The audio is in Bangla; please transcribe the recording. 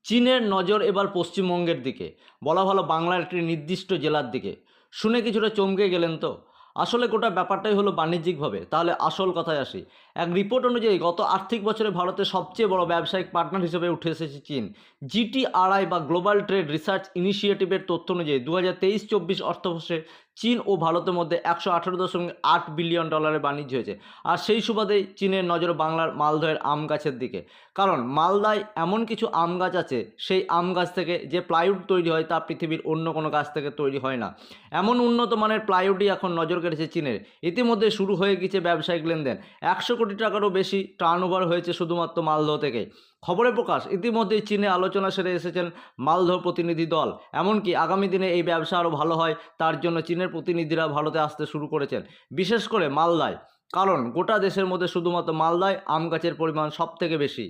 চীনের নজর এবার পশ্চিমবঙ্গের দিকে, বলা ভালো বাংলার একটি নির্দিষ্ট জেলার দিকে। শুনে কিছুটা চমকে গেলেন তো? আসলে গোটা ব্যাপারটাই হলো বাণিজ্যিকভাবে। তাহলে আসল কথায় আসি। এক রিপোর্ট অনুযায়ী গত আর্থিক বছরে ভারতের সবচেয়ে বড় ব্যবসায়িক পার্টনার হিসেবে উঠে এসেছে চীন। জিটিআরআই বা গ্লোবাল ট্রেড রিসার্চ ইনিশিয়েটিভের তথ্য অনুযায়ী 2023-24 অর্থবর্ষে চীন ও ভারতের মধ্যে 118.8 বিলিয়ন ডলারের বাণিজ্য হয়েছে। আর সেই সুবাদেই চীনের নজর বাংলার মালদহের আম গাছের দিকে। কারণ মালদায় এমন কিছু আম গাছ আছে, সেই আম গাছ থেকে যে প্লাইউড তৈরি হয় তা পৃথিবীর অন্য কোনো গাছ থেকে তৈরি হয় না। এমন উন্নত মানের প্লাইউডই এখন নজর কেড়েছে চীনের। ইতিমধ্যে শুরু হয়ে গেছে ব্যবসায়িক লেনদেন। 100 কোটি টাকারও বেশি টার্নওভার হয়েছে শুধুমাত্র মালদহ থেকে। খবরে প্রকাশ, ইতিমধ্যেই চীনে আলোচনা সেরে এসেছেন মালদহ প্রতিনিধি দল। এমনকি আগামী দিনে এই ব্যবসা আরও ভালো হয় তার জন্য চীনের প্রতিনিধিরা ভারতে আসতে শুরু করেছেন, বিশেষ করে মালদায়। কারণ গোটা দেশের মধ্যে শুধুমাত্র মালদায় আম গাছের পরিমাণ সব থেকে বেশি।